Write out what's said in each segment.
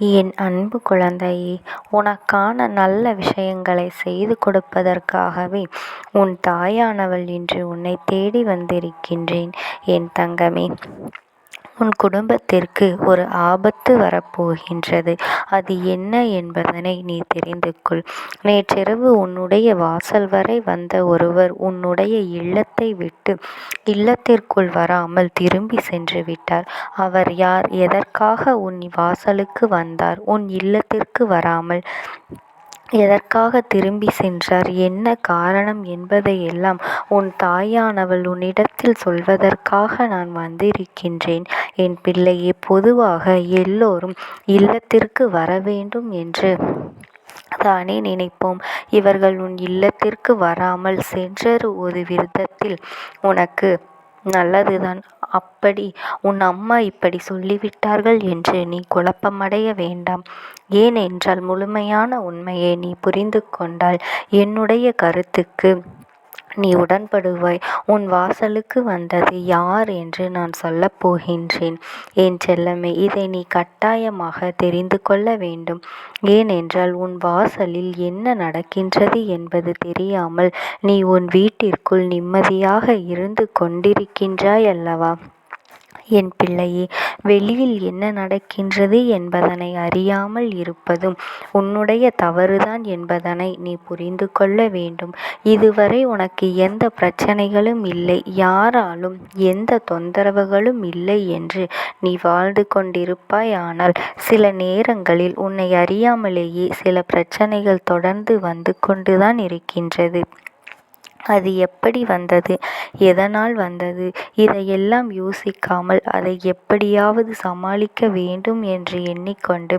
என் அன்பு குழந்தையே, உனக்கான நல்ல விஷயங்களை செய்து கொடுப்பதற்காகவே உன் தாயானவள் இன்று உன்னை தேடி வந்திருக்கின்றேன். என் தங்கமே, உன் குடும்பத்திற்கு ஒரு ஆபத்து வரப்போகின்றது. அது என்ன என்பதனை நீ தெரிந்து கொள். நேற்றிரவு உன்னுடைய வாசல் வரை வந்த ஒருவர் உன்னுடைய இல்லத்தை விட்டு இல்லத்திற்குள் வராமல் திரும்பி சென்று விட்டார். அவர் யார்? எதற்காக உன் வாசலுக்கு வந்தார்? உன் இல்லத்திற்கு வராமல் எதற்காக திரும்பி சென்றார்? என்ன காரணம் என்பதையெல்லாம் உன் தாயானவள் உன்னிடத்தில் சொல்வதற்காக நான் வந்திருக்கின்றேன். என் பிள்ளையே, பொதுவாக எல்லோரும் இல்லத்திற்கு வர வேண்டும் என்று தானே நினைப்போம். இவர்கள் உன் இல்லத்திற்கு வராமல் சென்ற ஒரு விதத்தில் உனக்கு நல்லதுதான். அப்படி உன் அம்மா இப்படி சொல்லிவிட்டார்கள் என்று நீ குழப்பமடைய வேண்டாம். ஏனென்றால் முழுமையான உண்மையை நீ புரிந்து கொண்டால் என்னுடைய கருத்துக்கு நீ உடன்படுவாய். உன் வாசலுக்கு வந்தது யார் என்று நான் சொல்லப் போகின்றேன். என் செல்லமே, இதை நீ கட்டாயமாக தெரிந்து கொள்ள வேண்டும். ஏனென்றால் உன் வாசலில் என்ன நடக்கின்றது என்பது தெரியாமல் நீ உன் வீட்டிற்குள் நிம்மதியாக இருந்து கொண்டிருக்கின்றாய் அல்லவா? என் பிள்ளையே, வெளியில் என்ன நடக்கின்றது என்பதனை அறியாமல் இருப்பதும் உன்னுடைய தவறுதான் என்பதனை நீ புரிந்து கொள்ள வேண்டும். இதுவரை உனக்கு எந்த பிரச்சனைகளும் இல்லை, யாராலும் எந்த தொந்தரவுகளும் இல்லை என்று நீ வாழ்ந்து கொண்டிருப்பாய். ஆனால் சில நேரங்களில் உன்னை அறியாமலேயே சில பிரச்சனைகள் தொடர்ந்து வந்து கொண்டுதான் இருக்கின்றது. அது எப்படி வந்தது? எதனால் வந்தது? இதையெல்லாம் யோசிக்காமல் அதை எப்படியாவது சமாளிக்க வேண்டும் என்று எண்ணிக்கொண்டு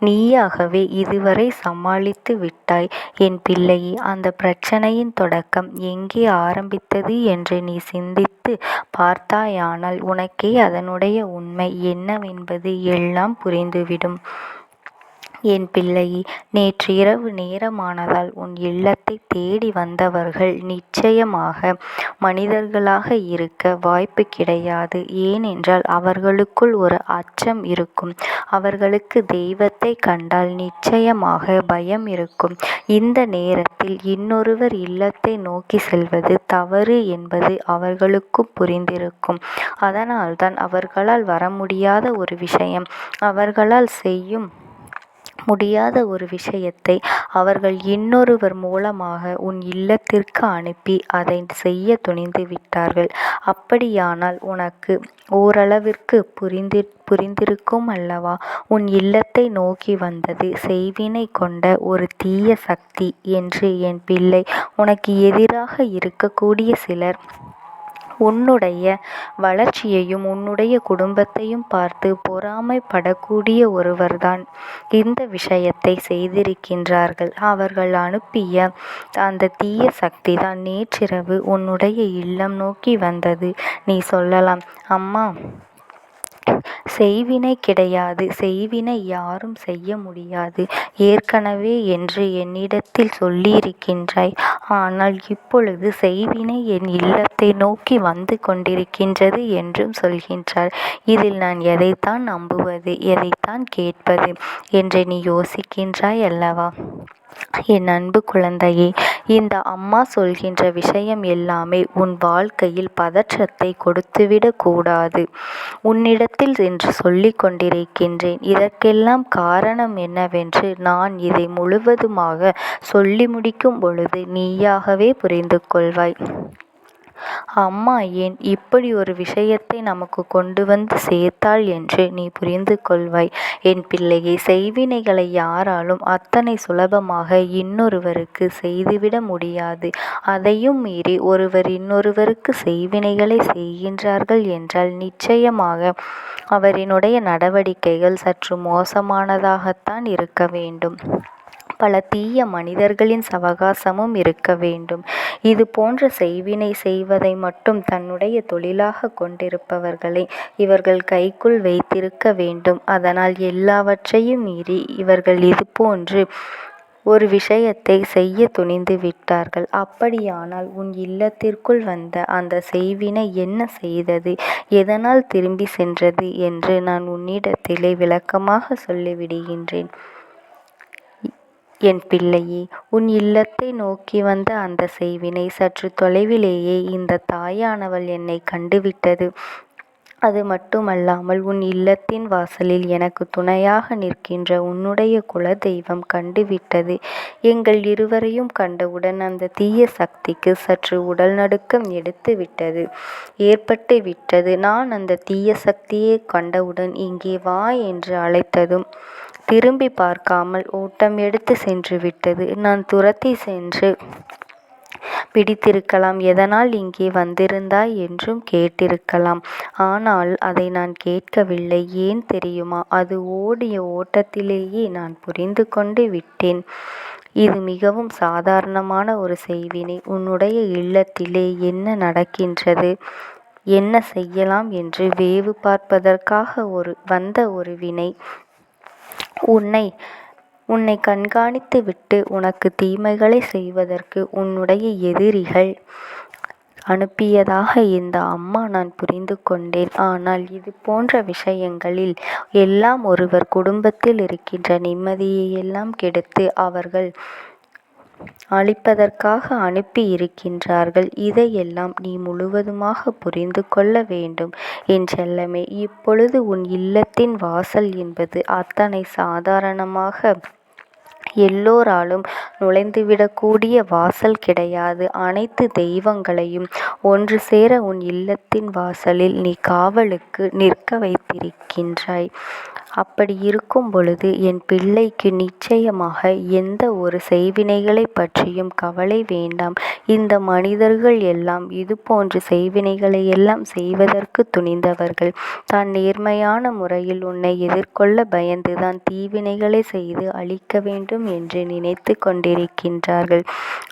நீயாகவே இதுவரை சமாளித்து விட்டாய். என் பிள்ளையே, அந்த பிரச்சனையின் தொடக்கம் எங்கே ஆரம்பித்தது என்று நீ சிந்தித்து பார்த்தாயானால் உனக்கே அதனுடைய உண்மை என்னவென்பது எல்லாம் புரிந்துவிடும். என் பிள்ளையே, நேற்று இரவு நேரமானதால் உன் இல்லத்தை தேடி வந்தவர்கள் நிச்சயமாக மனிதர்களாக இருக்க வாய்ப்பு கிடையாது. ஏனென்றால் அவர்களுக்குள் ஒரு அச்சம் இருக்கும். அவர்களுக்கு தெய்வத்தை கண்டால் நிச்சயமாக பயம் இருக்கும். இந்த நேரத்தில் இன்னொருவர் இல்லத்தை நோக்கி செல்வது தவறு என்பது அவர்களுக்கும் புரிந்திருக்கும். அதனால்தான் அவர்களால் வர முடியாத ஒரு விஷயம், அவர்களால் செய்யும் முடியாத ஒரு விஷயத்தை அவர்கள் இன்னொருவர் மூலமாக உன் இல்லத்திற்கு அனுப்பி அதை செய்ய துணிந்து விட்டார்கள். அப்படியானால் உனக்கு ஓரளவிற்கு புரிந்திருக்கும் அல்லவா? உன் இல்லத்தை நோக்கி வந்தது செய்வினை கொண்ட ஒரு தீய சக்தி என்று. என் பிள்ளை, உனக்கு எதிராக இருக்கக்கூடிய சிலர் உன்னுடைய வளர்ச்சியையும் உன்னுடைய குடும்பத்தையும் பார்த்து பொறாமைப்படக்கூடிய ஒருவர்தான் இந்த விஷயத்தை செய்திருக்கின்றார்கள். அவர்கள் அனுப்பிய அந்த தீய சக்தி தான் நேற்றிரவு உன்னுடைய இல்லம் நோக்கி வந்தது. நீ சொல்லலாம், அம்மா, செய்வினை கிடையாது, செய்வினை யாரும் செய்ய முடியாது ஏற்கனவே என்று என்னிடத்தில் சொல்லியிருக்கின்றாய். ஆனால் இப்பொழுது செய்வினை என் இல்லத்தை நோக்கி வந்து கொண்டிருக்கின்றது என்றும் சொல்கின்றார். இதில் நான் எதைத்தான் நம்புவது, எதைத்தான் கேட்பது என்று நீ யோசிக்கின்றாய் அல்லவா? என் அன்பு குழந்தையே, இந்த அம்மா சொல்கின்ற விஷயம் எல்லாமே உன் வாழ்க்கையில் பதற்றத்தை கொடுத்துவிடக் கூடாது. உன்னிடத்தில் என்று சொல்லிக் கொண்டிருக்கின்றேன். இதற்கெல்லாம் காரணம் என்னவென்று நான் இதை முழுவதுமாக சொல்லி முடிக்கும் பொழுது நீயாகவே புரிந்து கொள்வாய். அம்மா ஏன் இப்படி ஒரு விஷயத்தை நமக்கு கொண்டு வந்து சேர்த்தாள் என்று நீ புரிந்து கொள்வாய். என் பிள்ளையை, செய்வினைகளை யாராலும் அத்தனை சுலபமாக இன்னொருவருக்கு செய்துவிட முடியாது. அதையும் மீறி ஒருவர் இன்னொருவருக்கு செய்வினைகளை செய்கின்றார்கள் என்றால் நிச்சயமாக அவரினுடைய நடவடிக்கைகள் சற்று மோசமானதாகத்தான் இருக்க வேண்டும். பல தீய மனிதர்களின் சவகாசமும் இருக்க வேண்டும். இது போன்ற செய்வினை செய்வதை மட்டும் தன்னுடைய தொழிலாக கொண்டிருப்பவர்களை இவர்கள் கைக்குள் வைத்திருக்க வேண்டும். அதனால் எல்லாவற்றையும் மீறி இவர்கள் இது போன்று ஒரு விஷயத்தை செய்ய துணிந்து விட்டார்கள். அப்படியானால் உன் இல்லத்திற்குள் வந்த அந்த செய்வினை என்ன செய்தது, எதனால் திரும்பி சென்றது என்று நான் உன்னிடத்திலே விளக்கமாக சொல்லிவிடுகின்றேன். என் பிள்ளையே, உன் இல்லத்தை நோக்கி வந்த அந்த செய்வினை சற்று தொலைவிலேயே இந்த தாயானவள் என்னை கண்டுவிட்டது. அது மட்டுமல்லாமல் உன் இல்லத்தின் வாசலில் எனக்கு துணையாக நிற்கின்ற உன்னுடைய குலதெய்வம் கண்டுவிட்டது. எங்கள் இருவரையும் கண்டவுடன் அந்த தீய சக்திக்கு சற்று உடல் நடுக்கம் ஏற்பட்டு விட்டது. நான் அந்த தீய சக்தியை கண்டவுடன் இங்கே வா என்று அழைத்ததும் திரும்பி பார்க்காமல் ஓட்டம் எடுத்து சென்று விட்டது. நான் துரத்தி சென்று பிடித்திருக்கலாம். எதனால் இங்கே வந்திருந்தாய் என்றும் கேட்டிருக்கலாம். ஆனால் அதை நான் கேட்கவில்லை. ஏன் தெரியுமா? அது ஓடிய ஓட்டத்திலேயே நான் புரிந்து கொண்டு விட்டேன். இது மிகவும் சாதாரணமான ஒரு செய்வினை. உன்னுடைய இல்லத்திலே என்ன நடக்கின்றது, என்ன செய்யலாம் என்று வேவு பார்ப்பதற்காக வந்த ஒரு வினை. உன்னை கண்காணித்து விட்டு உனக்கு தீமைகளை செய்வதற்கு உன்னுடைய எதிரிகள் அனுப்பியதாக இந்த அம்மா நான் புரிந்து கொண்டேன். ஆனால் இது போன்ற விஷயங்களில் எல்லாம் ஒருவர் குடும்பத்தில் இருக்கின்ற நிம்மதியை எல்லாம் கெடுத்து அவர்கள் அழிப்பதற்காக அனுப்பி இருக்கின்றார்கள். இதையெல்லாம் நீ முழுவதுமாக புரிந்து கொள்ள வேண்டும் என் செல்லமே. இப்பொழுது உன் இல்லத்தின் வாசல் என்பது அத்தனை சாதாரணமாக எல்லோராலும் நுழைந்துவிடக்கூடிய வாசல் கிடையாது. அனைத்து தெய்வங்களையும் ஒன்று சேர உன் இல்லத்தின் வாசலில் நீ காவலுக்கு நிற்க வைத்திருக்கின்றாய். அப்படி இருக்கும் பொழுது என் பிள்ளைக்கு நிச்சயமாக எந்த ஒரு செய்வினைகளை பற்றியும் கவலை வேண்டாம். இந்த மனிதர்கள் எல்லாம் இது போன்ற செய்வினைகளை எல்லாம் செய்வதற்கு துணிந்தவர்கள். தான் நேர்மையான முறையில் உன்னை எதிர்கொள்ள பயந்துதான் தீவினைகளை செய்து அழிக்க வேண்டும் என்று நினைத்து கொண்டிருக்கின்றார்கள்.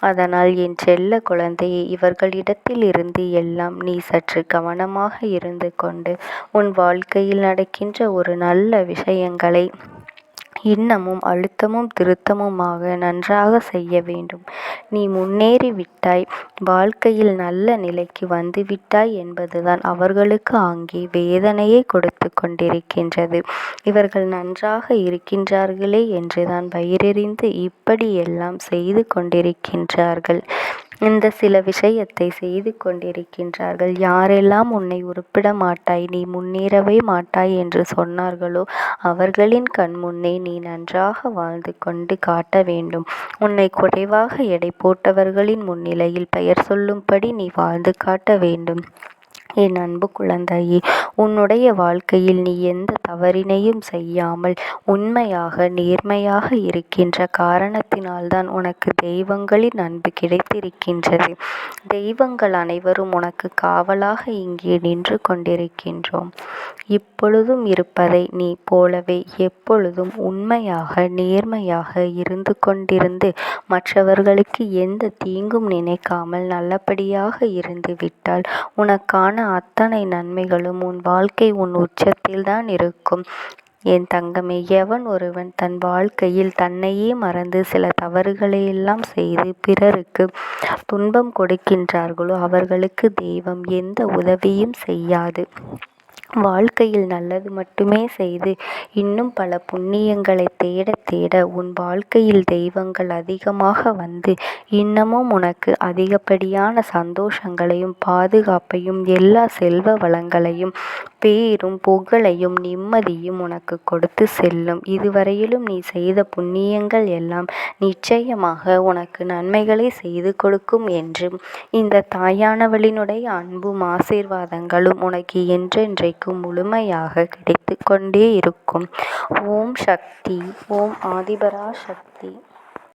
அதனால் என் செல்ல குழந்தையை இவர்களிடத்தில் இருந்து எல்லாம் நீ சற்று கவனமாக இருந்து கொண்டு உன் வாழ்க்கையில் நடக்கின்ற ஒரு நல்ல விஷயங்களை இன்னமும் அழுத்தமும் திருத்தமுமாக நன்றாக செய்ய வேண்டும். நீ முன்னேறி விட்டாய், வாழ்க்கையில் நல்ல நிலைக்கு வந்து விட்டாய் என்பதுதான் அவர்களுக்கு அங்கே வேதனையை கொடுத்து கொண்டிருக்கின்றது. இவர்கள் நன்றாக இருக்கின்றார்களே என்றுதான் வயிறெறிந்து இப்படியெல்லாம் செய்து கொண்டிருக்கின்றார்கள். இந்த சில விஷயத்தை செய்து கொண்டிருக்கின்றார்கள். யாரெல்லாம் உன்னை உருப்பிட மாட்டாய், நீ முன்னேறவே மாட்டாய் என்று சொன்னார்களோ அவர்களின் கண் முன்னே நீ நன்றாக வாழ்ந்து கொண்டு காட்ட வேண்டும். உன்னை குறைவாக எடை போட்டவர்களின் முன்னிலையில் பெயர் சொல்லும்படி நீ வாழ்ந்து காட்ட வேண்டும். என் அன்பு குழந்தையே, உன்னுடைய வாழ்க்கையில் நீ எந்த தவறினையும் செய்யாமல் உண்மையாக நேர்மையாக இருக்கின்ற காரணத்தினால்தான் உனக்கு தெய்வங்களின் அன்பு கிடைத்திருக்கின்றது. தெய்வங்கள் அனைவரும் உனக்கு காவலாக இங்கே நின்று கொண்டிருக்கின்றோம். இப்பொழுதும் இருப்பதை நீ போலவே எப்பொழுதும் உண்மையாக நேர்மையாக இருந்து கொண்டிருந்து மற்றவர்களுக்கு எந்த தீங்கும் நினைக்காமல் நல்லபடியாக இருந்து விட்டால் உனக்கான அத்தனை நன்மைகளும் உன் வாழ்க்கை உன் உச்சத்தில் தான் இருக்கும். என் தங்கமே, எவன் ஒருவன் தன் வாழ்க்கையில் தன்னையே மறந்து சில தவறுகளையெல்லாம் செய்து பிறருக்கு துன்பம் கொடுக்கின்றார்களோ அவர்களுக்கு தெய்வம் எந்த உதவியும் செய்யாது. வாழ்க்கையில் நல்லது மட்டுமே செய்து இன்னும் பல புண்ணியங்களை தேட தேட உன் வாழ்க்கையில் தெய்வங்கள் அதிகமாக வந்து இன்னமும் உனக்கு அதிகப்படியான சந்தோஷங்களையும் பாதுகாப்பையும் எல்லா செல்வ வளங்களையும் பேரும் புகழையும் நிம்மதியும் உனக்கு கொடுத்து செல்லும். இதுவரையிலும் நீ செய்த புண்ணியங்கள் எல்லாம் நிச்சயமாக உனக்கு நன்மைகளை செய்து கொடுக்கும் என்றும் இந்த தாயானவளினுடைய அன்பும் ஆசீர்வாதங்களும் உனக்கு என்றென்றைக்கும் முழுமையாக கிடைத்து கொண்டே இருக்கும். ஓம் சக்தி. ஓம் ஆதிபரா சக்தி.